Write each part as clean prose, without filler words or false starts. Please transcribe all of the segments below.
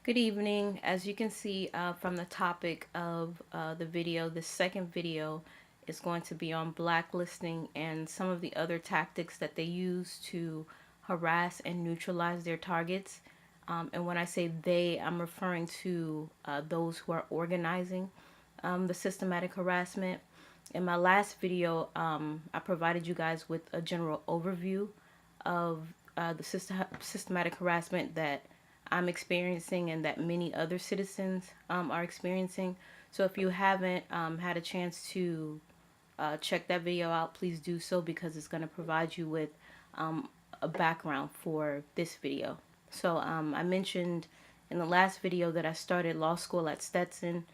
Good evening. As you can see from the topic of the video, the second video is going to be on blacklisting and some of the other tactics that they use to harass and neutralize their targets. And when I say they, I'm referring to those who are organizing the systematic harassment. In my last video, I provided you guys with a general overview of the systematic harassment that I'm experiencing and that many other citizens are experiencing. So if you haven't had a chance to check that video out, please do so because it's going to provide you with a background for this video. So I mentioned in the last video that I started law school at Stetson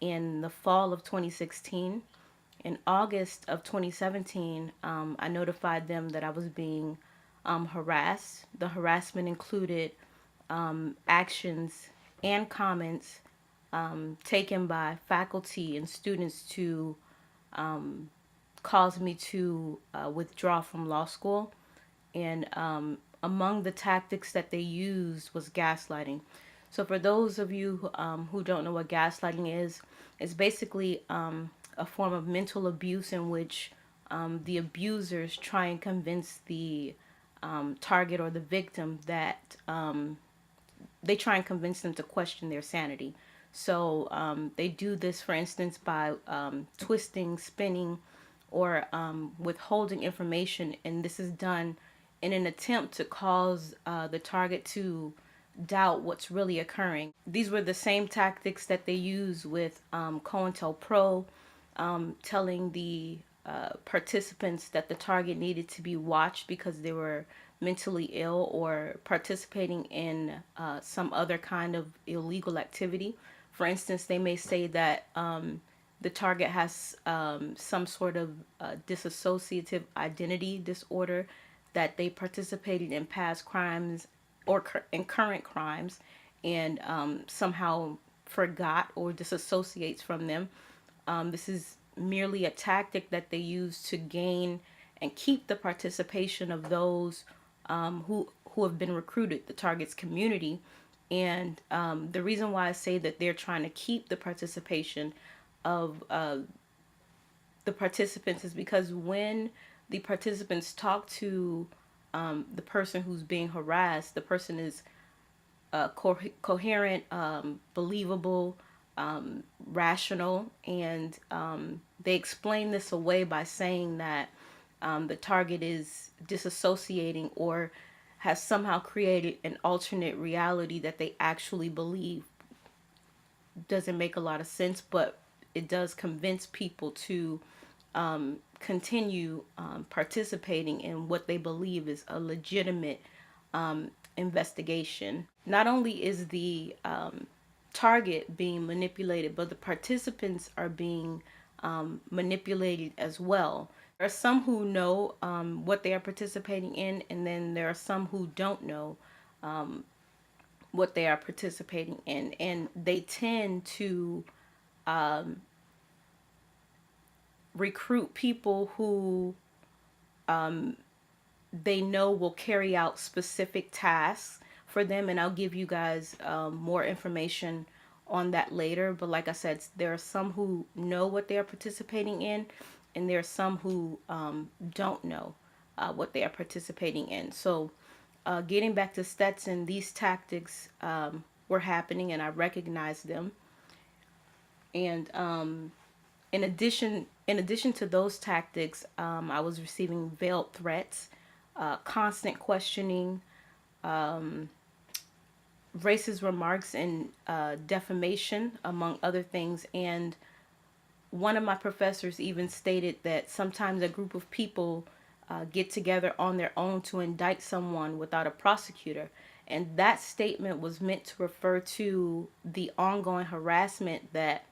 in the fall of 2016. In August of 2017, I notified them that I was being harassed. The harassment included actions and comments taken by faculty and students to cause me to withdraw from law school. And among the tactics that they used was gaslighting. So for those of you who don't know what gaslighting is, it's basically a form of mental abuse in which the abusers try and convince the target or the victim that they try and convince them to question their sanity. So they do this, for instance, by twisting, spinning, or withholding information, and this is done in an attempt to cause the target to doubt what's really occurring. These were the same tactics that they use with COINTELPRO, telling the participants that the target needed to be watched because they were mentally ill or participating in some other kind of illegal activity. For instance, they may say that the target has some sort of dissociative identity disorder, that they participated in past crimes or in current crimes and somehow forgot or disassociates from them. This is merely a tactic that they use to gain and keep the participation of those who have been recruited, the target's community. And the reason why I say that they're trying to keep the participation of the participants is because when the participants talk to the person who's being harassed, the person is coherent, believable, rational, and they explain this away by saying that the target is disassociating or has somehow created an alternate reality that they actually believe. Doesn't make a lot of sense, but it does convince people to continue participating in what they believe is a legitimate investigation. Not only is the target being manipulated, but the participants are being manipulated as well. There are some who know what they are participating in, and then there are some who don't know what they are participating in, and they tend to recruit people who they know will carry out specific tasks for them, and I'll give you guys more information on that later. But like I said, there are some who know what they are participating in, and there are some who don't know what they are participating in. So getting back to Stetson, these tactics were happening, and I recognized them. And in addition to those tactics, I was receiving veiled threats, constant questioning, racist remarks, and defamation, among other things. And one of my professors even stated that sometimes a group of people get together on their own to indict someone without a prosecutor. And that statement was meant to refer to the ongoing harassment that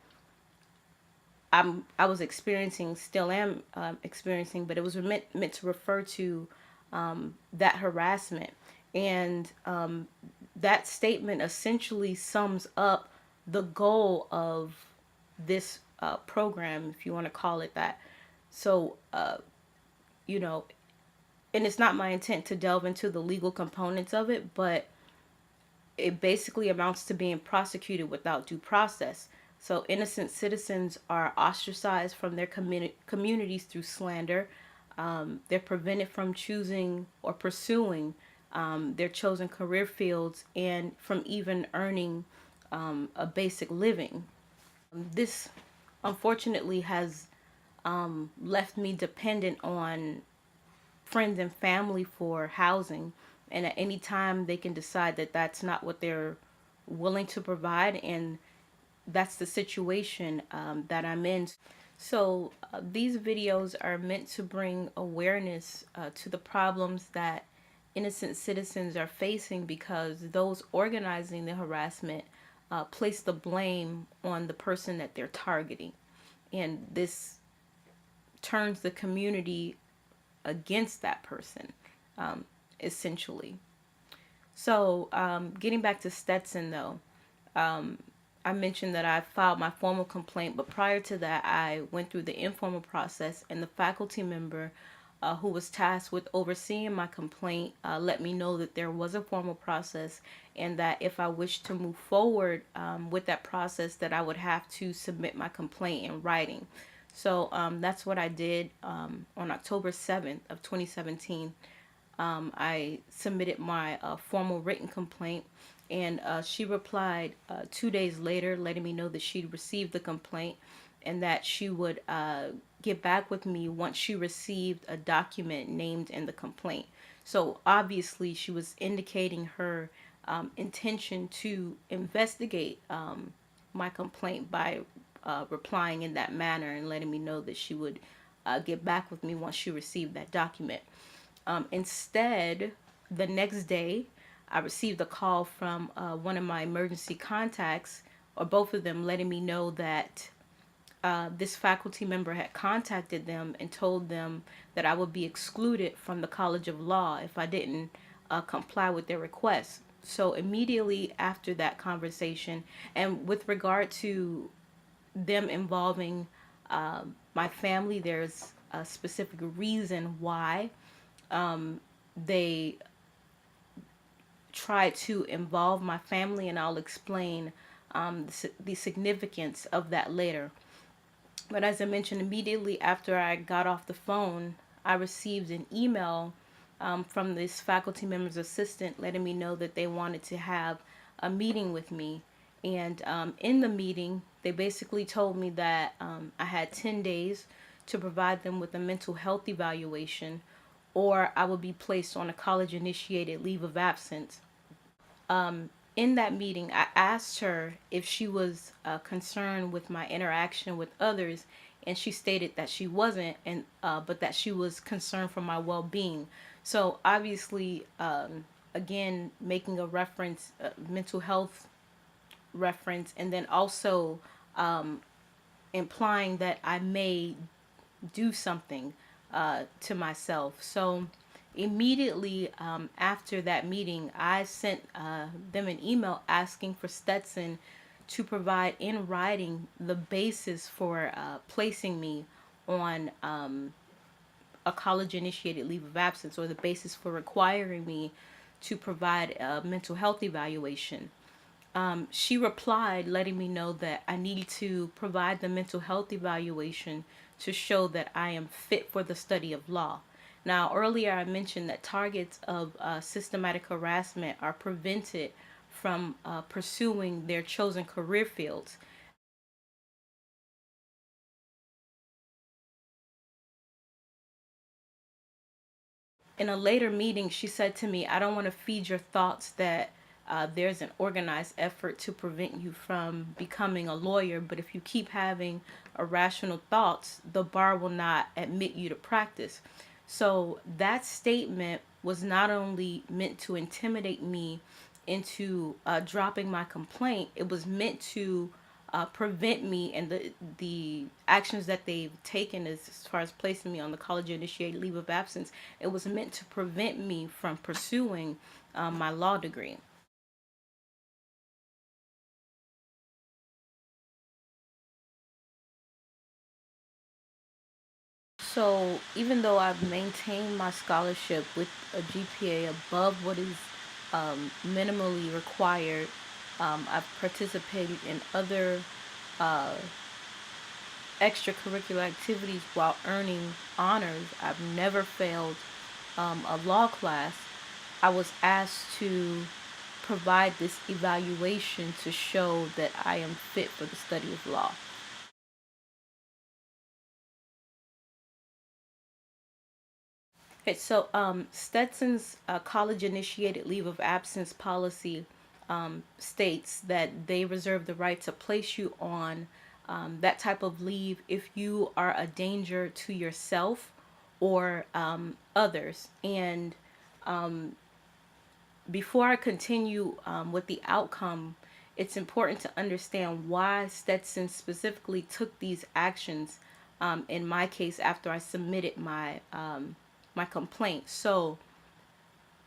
I was experiencing, still am experiencing, but it was meant to refer to that harassment. And that statement essentially sums up the goal of this program, if you want to call it that. So, you know, and it's not my intent to delve into the legal components of it, but it basically amounts to being prosecuted without due process. So innocent citizens are ostracized from their communities through slander. They're prevented from choosing or pursuing their chosen career fields and from even earning a basic living. This unfortunately has left me dependent on friends and family for housing, and at any time they can decide that that's not what they're willing to provide, and that's the situation that I'm in. So these videos are meant to bring awareness to the problems that innocent citizens are facing, because those organizing the harassment place the blame on the person that they're targeting, and this turns the community against that person, um, essentially. So, getting back to Stetson, though, I mentioned that I filed my formal complaint, but prior to that, I went through the informal process, and the faculty member who was tasked with overseeing my complaint let me know that there was a formal process, and that if I wished to move forward with that process, that I would have to submit my complaint in writing. So that's what I did on October 7th of 2017. I submitted my formal written complaint, and she replied 2 days later, letting me know that she'd received the complaint and that she would get back with me once she received a document named in the complaint. So obviously, she was indicating her intention to investigate my complaint by replying in that manner and letting me know that she would get back with me once she received that document. Instead, the next day, I received a call from one of my emergency contacts, or both of them, letting me know that this faculty member had contacted them and told them that I would be excluded from the College of Law if I didn't comply with their request. So immediately after that conversation, and with regard to them involving my family, there's a specific reason why they try to involve my family, and I'll explain the significance of that later. But as I mentioned, immediately after I got off the phone, I received an email from this faculty member's assistant letting me know that they wanted to have a meeting with me. And in the meeting, they basically told me that I had 10 days to provide them with a mental health evaluation, or I would be placed on a college initiated leave of absence. In that meeting, I asked her if she was concerned with my interaction with others, and she stated that she wasn't, and but that she was concerned for my well-being. So obviously, again, making a reference, mental health reference, and then also implying that I may do something to myself. So immediately after that meeting, I sent them an email asking for Stetson to provide in writing the basis for placing me on a college initiated leave of absence, or the basis for requiring me to provide a mental health evaluation. She replied letting me know that I needed to provide the mental health evaluation to show that I am fit for the study of law. Now, earlier I mentioned that targets of systematic harassment are prevented from pursuing their chosen career fields. In a later meeting, she said to me, I don't want to feed your thoughts that there's an organized effort to prevent you from becoming a lawyer, but if you keep having irrational thoughts, the bar will not admit you to practice. So that statement was not only meant to intimidate me into dropping my complaint, it was meant to prevent me, and the actions that they've taken as far as placing me on the college initiated leave of absence, it was meant to prevent me from pursuing my law degree. So even though I've maintained my scholarship with a GPA above what is minimally required. I've participated in other uh, extracurricular activities while earning honors. I've never failed a law class. I was asked to provide this evaluation to show that I am fit for the study of law. Okay, so Stetson's college initiated leave of absence policy states that they reserve the right to place you on that type of leave if you are a danger to yourself or others. And before I continue with the outcome, it's important to understand why Stetson specifically took these actions. In my case, after I submitted my complaint. So,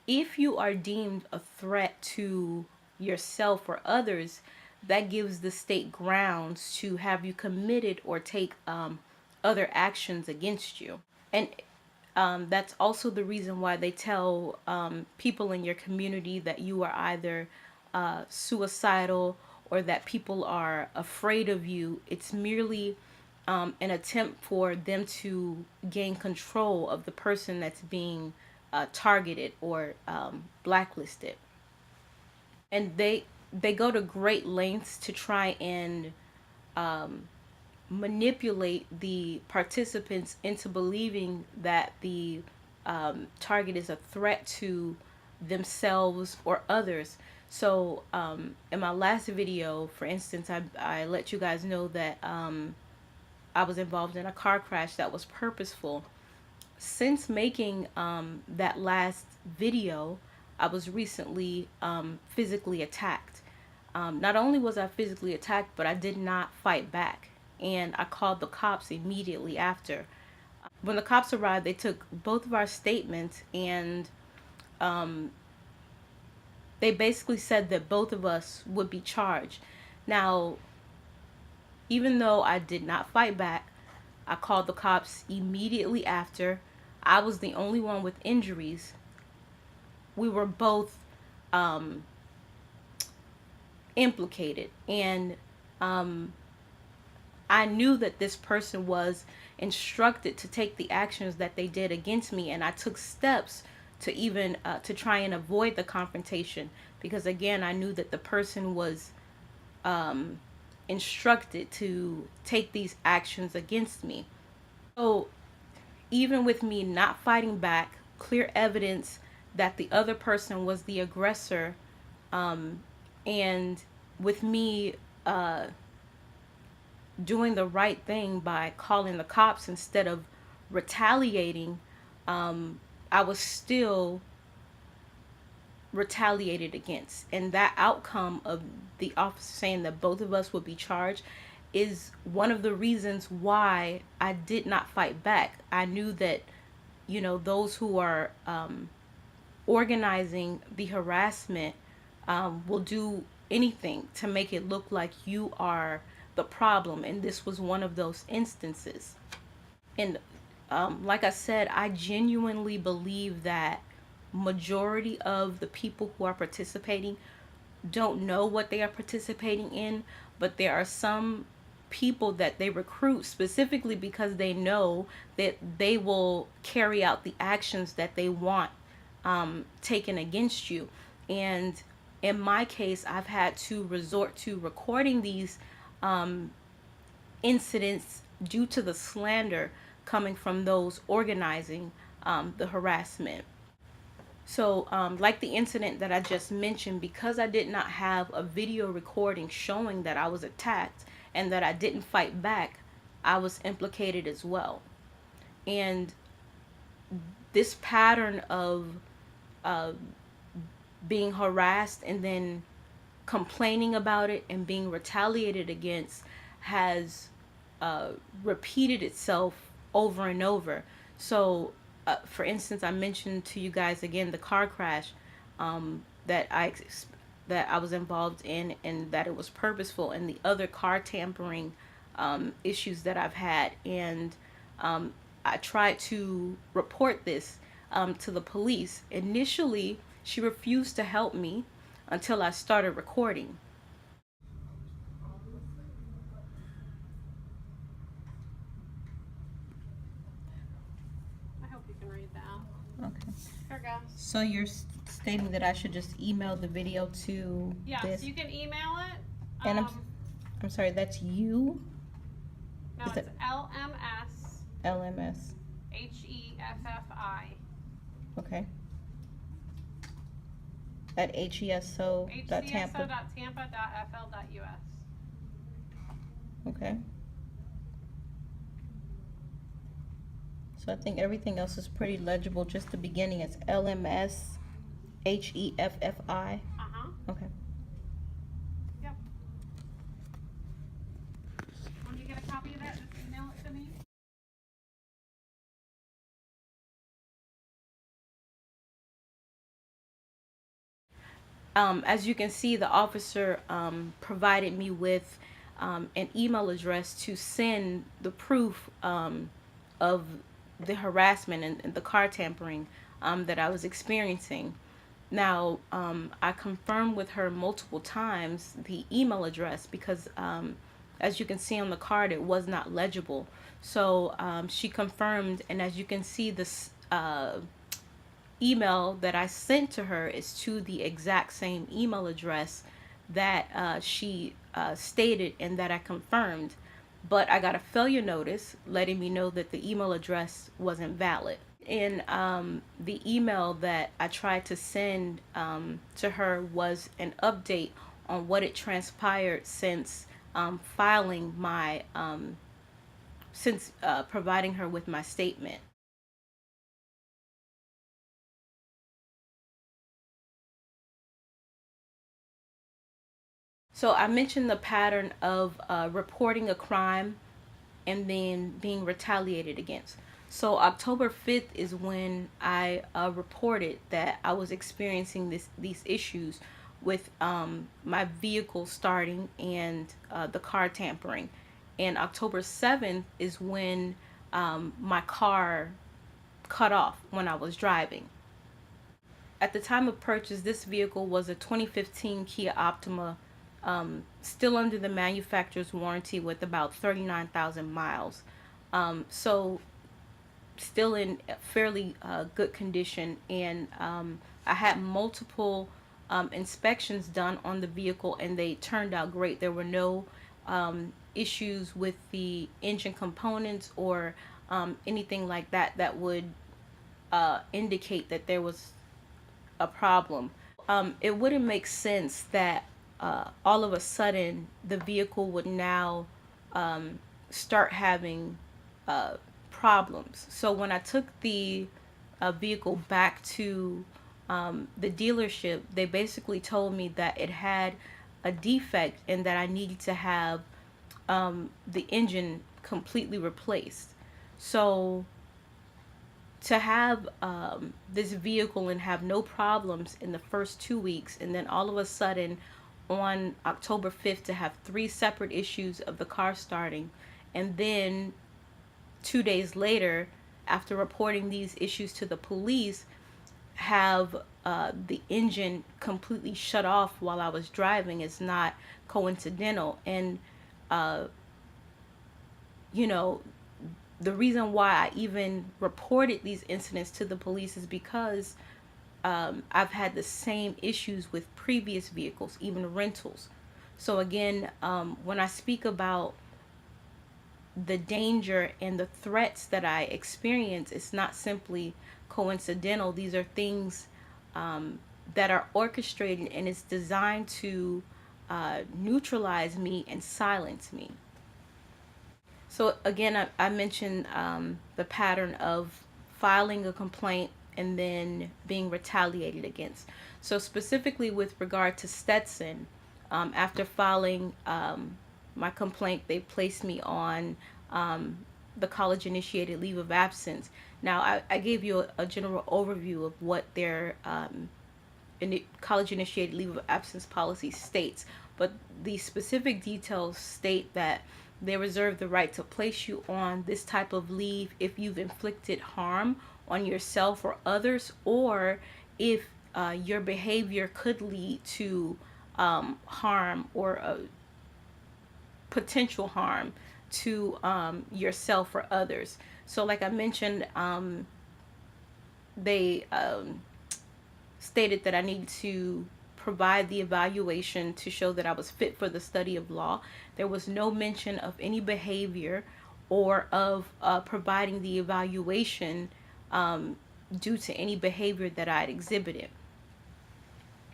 if you are deemed a threat to yourself or others, that gives the state grounds to have you committed or take other actions against you. And that's also the reason why they tell people in your community that you are either suicidal or that people are afraid of you. It's merely an attempt for them to gain control of the person that's being targeted or blacklisted. And they go to great lengths to try and manipulate the participants into believing that the target is a threat to themselves or others. So, in my last video, for instance, I let you guys know that I was involved in a car crash that was purposeful. Since making that last video, I was recently physically attacked. Not only was I physically attacked, but I did not fight back. And I called the cops immediately after. When the cops arrived, they took both of our statements and they basically said that both of us would be charged. Now, even though I did not fight back, I called the cops immediately after. I was the only one with injuries. We were both implicated. And I knew that this person was instructed to take the actions that they did against me, and I took steps to even to try and avoid the confrontation because again I knew that the person was instructed to take these actions against me. So even with me not fighting back, clear evidence that the other person was the aggressor, and with me doing the right thing by calling the cops instead of retaliating, I was still retaliated against. And that outcome of the officer saying that both of us would be charged is one of the reasons why I did not fight back. I knew that, those who are organizing the harassment will do anything to make it look like you are the problem. And this was one of those instances. And like I said, I genuinely believe that majority of the people who are participating don't know what they are participating in, but there are some people that they recruit specifically because they know that they will carry out the actions that they want taken against you. And in my case, I've had to resort to recording these incidents due to the slander coming from those organizing the harassment. So, like the incident that I just mentioned, because I did not have a video recording showing that I was attacked and that I didn't fight back, I was implicated as well. And this pattern of uh, being harassed and then complaining about it and being retaliated against has repeated itself over and over. So, for instance, I mentioned to you guys again the car crash that I was involved in, and that it was purposeful, and the other car tampering issues that I've had, and I tried to report this to the police. Initially, She refused to help me until I started recording. I hope you can read that. Okay. Here it goes. So you're stating that I should just email the video to Yes, this? you can email it. And I'm sorry, that's you? No, Is it's it LMS LMS? HEFFI. Okay. At HESO.tampa. HCSO.tampa.fl.us. Okay. So I think everything else is pretty legible. Just the beginning. It's LMS HEFFI. Okay. Yep. When you get a copy of that, just email it to me. As you can see, the officer provided me with an email address to send the proof of the harassment and the car tampering that I was experiencing. Now, I confirmed with her multiple times the email address because, as you can see on the card, it was not legible. So she confirmed, and as you can see, this email that I sent to her is to the exact same email address that she stated and that I confirmed. But I got a failure notice letting me know that the email address wasn't valid. In the email that I tried to send to her was an update on what had transpired since filing my, since providing her with my statement. So I mentioned the pattern of reporting a crime and then being retaliated against. So October 5th is when I reported that I was experiencing these issues with my vehicle starting and the car tampering. And October 7th is when my car cut off when I was driving. At the time of purchase, this vehicle was a 2015 Kia Optima, still under the manufacturer's warranty with about 39,000 miles. So still in fairly good condition, and I had multiple inspections done on the vehicle and they turned out great. There were no issues with the engine components or anything like that that would indicate that there was a problem. It wouldn't make sense that all of a sudden the vehicle would now start having problems. So when I took the vehicle back to the dealership, they basically told me that it had a defect and that I needed to have the engine completely replaced. So to have this vehicle and have no problems in the first 2 weeks, and then all of a sudden on October 5th to have 3 separate issues of the car starting, and then 2 days later, after reporting these issues to the police, have the engine completely shut off while I was driving is not coincidental. And you know, the reason why I even reported these incidents to the police is because I've had the same issues with previous vehicles, even rentals. So again, when I speak about the danger and the threats that I experience, it's not simply coincidental. These are things that are orchestrated, and it's designed to neutralize me and silence me. So again, I mentioned the pattern of filing a complaint and then being retaliated against. So specifically with regard to Stetson, after filing my complaint, they placed me on the college initiated leave of absence. Now, I gave you a general overview of what their college initiated leave of absence policy states, but the specific details state that they reserve the right to place you on this type of leave if you've inflicted harm on yourself or others, or if your behavior could lead to harm or potential harm to yourself or others. So, like I mentioned, they stated that I needed to provide the evaluation to show that I was fit for the study of law. There was no mention of any behavior or of providing the evaluation due to any behavior that I had exhibited.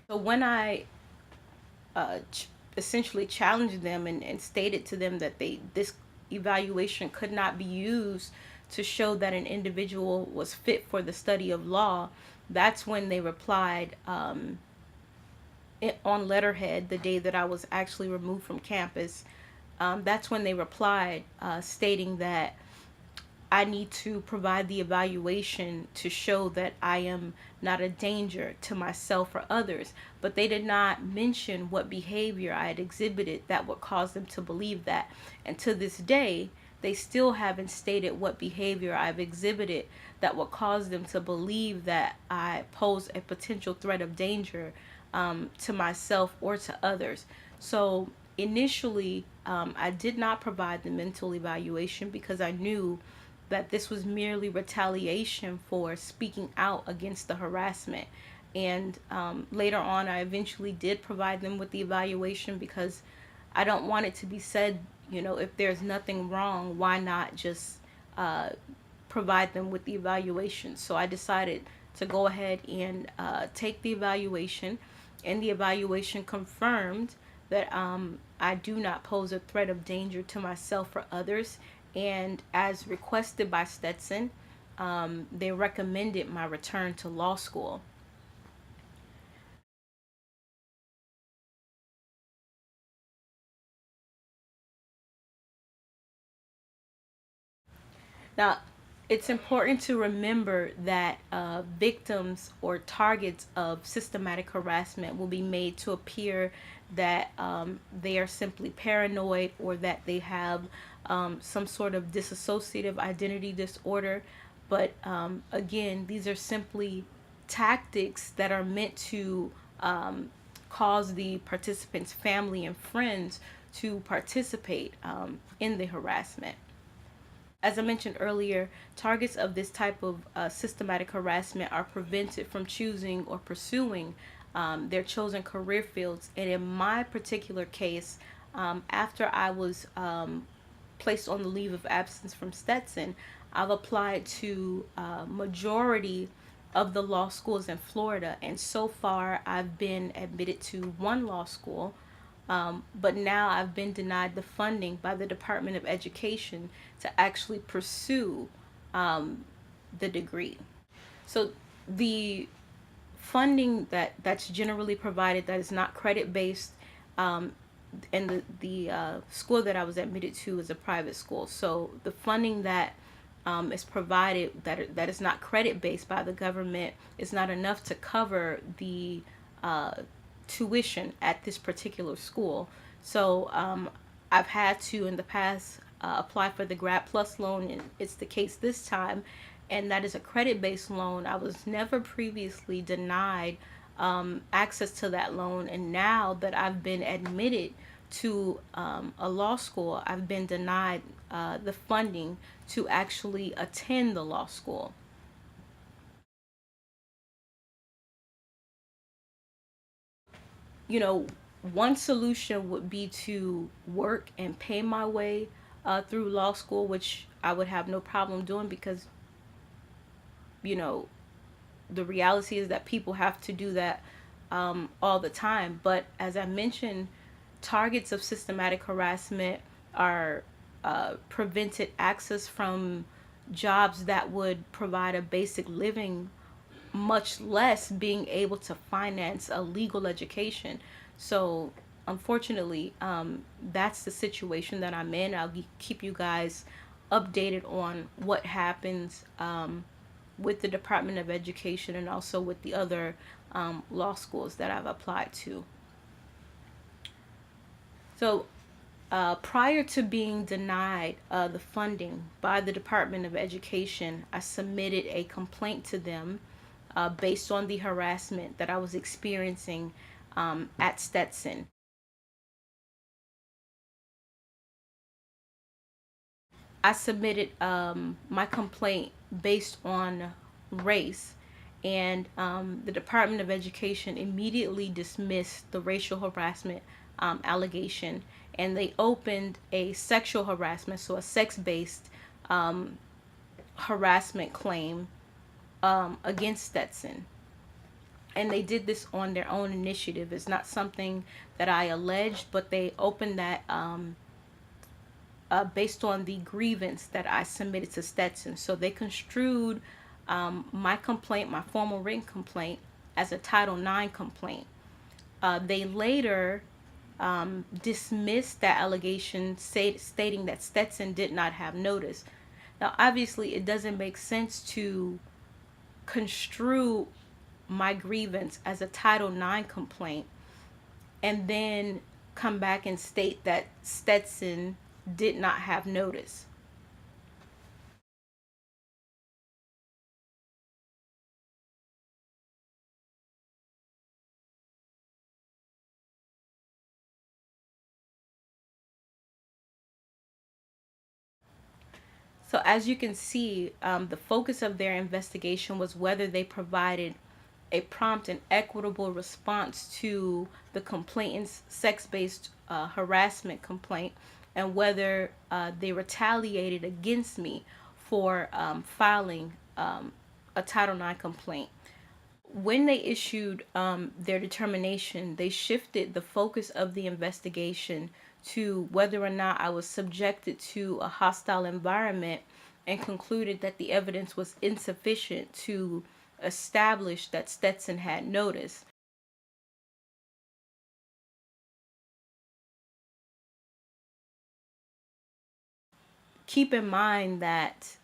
So when I essentially challenged them and stated to them that this evaluation could not be used to show that an individual was fit for the study of law, that's when they replied on letterhead the day that I was actually removed from campus. That's when they replied stating that I need to provide the evaluation to show that I am not a danger to myself or others. But they did not mention what behavior I had exhibited that would cause them to believe that. And to this day, they still haven't stated what behavior I've exhibited that would cause them to believe that I pose a potential threat of danger to myself or to others. So initially, I did not provide the mental evaluation because I knew that this was merely retaliation for speaking out against the harassment. And later on, I eventually did provide them with the evaluation because I don't want it to be said, if there's nothing wrong, why not just provide them with the evaluation? So I decided to go ahead and take the evaluation, and the evaluation confirmed that I do not pose a threat of danger to myself or others. And as requested by Stetson, they recommended my return to law school. Now, it's important to remember that victims or targets of systematic harassment will be made to appear that they are simply paranoid or that they have some sort of dissociative identity disorder. But again, these are simply tactics that are meant to cause the participants' family and friends to participate in the harassment. As I mentioned earlier, targets of this type of systematic harassment are prevented from choosing or pursuing their chosen career fields. And in my particular case, after I was placed on the leave of absence from Stetson, I've applied to majority of the law schools in Florida, and so far I've been admitted to one law school. But now I've been denied the funding by the Department of Education to actually pursue the degree. So the funding that's generally provided that is not credit based, and the school that I was admitted to is a private school. So the funding that is provided that is not credit based by the government is not enough to cover the tuition at this particular school. So I've had to in the past apply for the Grad Plus loan, and it's the case this time, and that is a credit based loan. I was never previously denied access to that loan, and now that I've been admitted to a law school, I've been denied the funding to actually attend the law school. you know, One solution would be to work and pay my way through law school, which I would have no problem doing because, you know, the reality is that people have to do that all the time. But as I mentioned, targets of systematic harassment are prevented access from jobs that would provide a basic living, much less being able to finance a legal education. So, unfortunately, that's the situation that I'm in. I'll keep you guys updated on what happens with the Department of Education and also with the other law schools that I've applied to. So, prior to being denied the funding by the Department of Education, I submitted a complaint to them based on the harassment that I was experiencing at Stetson. I submitted my complaint based on race, and the Department of Education immediately dismissed the racial harassment allegation, and they opened a sexual harassment, so a sex-based harassment claim against Stetson. And they did this on their own initiative. It's not something that I alleged, but they opened that based on the grievance that I submitted to Stetson. So they construed my complaint, my formal written complaint, as a Title IX complaint. They later dismissed that allegation, stating that Stetson did not have notice. Now, obviously, it doesn't make sense to construe my grievance as a Title IX complaint and then come back and state that Stetson did not have notice. So as you can see, the focus of their investigation was whether they provided a prompt and equitable response to the complainant's sex-based harassment complaint, and whether they retaliated against me for filing a Title IX complaint. When they issued their determination, they shifted the focus of the investigation to whether or not I was subjected to a hostile environment, and concluded that the evidence was insufficient to establish that Stetson had notice. Keep in mind that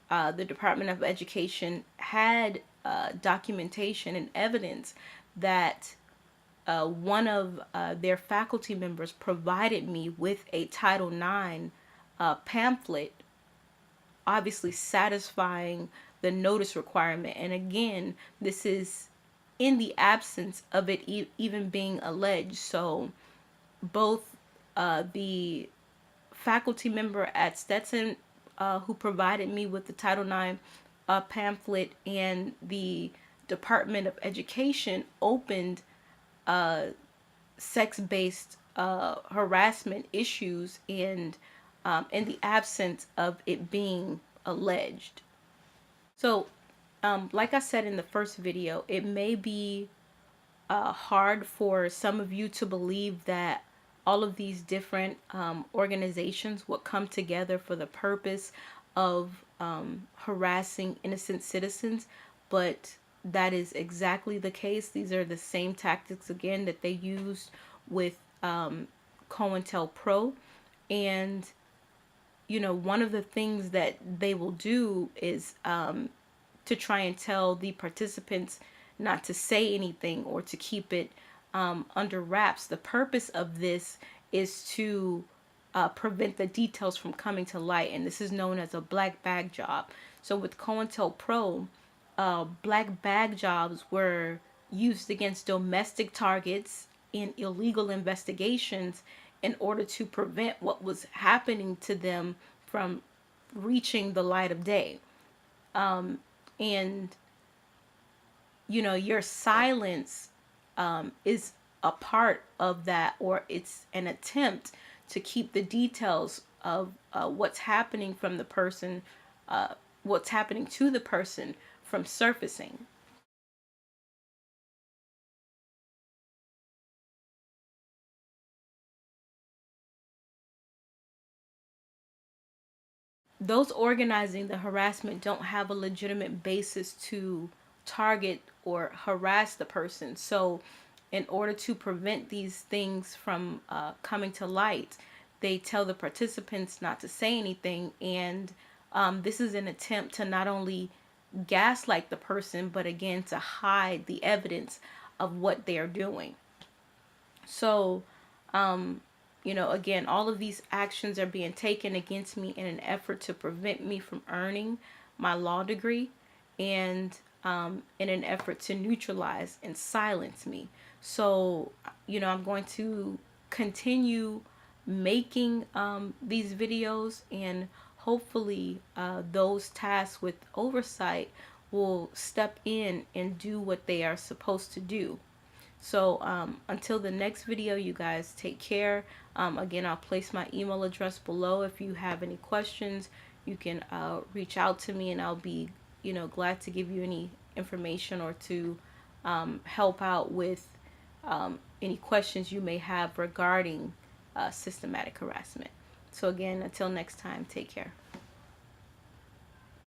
the Department of Education had documentation and evidence that one of their faculty members provided me with a Title IX pamphlet, obviously satisfying the notice requirement. And again, this is in the absence of it even being alleged. So both the faculty member at Stetson who provided me with the Title IX pamphlet, and the Department of Education opened sex-based harassment issues, and in the absence of it being alleged. So, like I said in the first video, it may be hard for some of you to believe that all of these different organizations would come together for the purpose of harassing innocent citizens, but that is exactly the case. These are the same tactics, again, that they used with COINTELPRO. And, you know, one of the things that they will do is to try and tell the participants not to say anything or to keep it under wraps. The purpose of this is to prevent the details from coming to light, and this is known as a black bag job. So with COINTELPRO, black bag jobs were used against domestic targets in illegal investigations in order to prevent what was happening to them from reaching the light of day. And you know, your silence is a part of that, or it's an attempt to keep the details of what's happening from the person, what's happening to the person, from surfacing. Those organizing the harassment don't have a legitimate basis to target or harass the person. So in order to prevent these things from coming to light, they tell the participants not to say anything. And this is an attempt to not only gaslight the person, but again, to hide the evidence of what they're doing. So, you know, again, all of these actions are being taken against me in an effort to prevent me from earning my law degree. And in an effort to neutralize and silence me. So, I'm going to continue making these videos, and hopefully those tasked with oversight will step in and do what they are supposed to do. So until the next video, you guys take care. Again, I'll place my email address below. If you have any questions, you can reach out to me, and I'll be, glad to give you any information or to help out with any questions you may have regarding systematic harassment. So again, until next time, take care.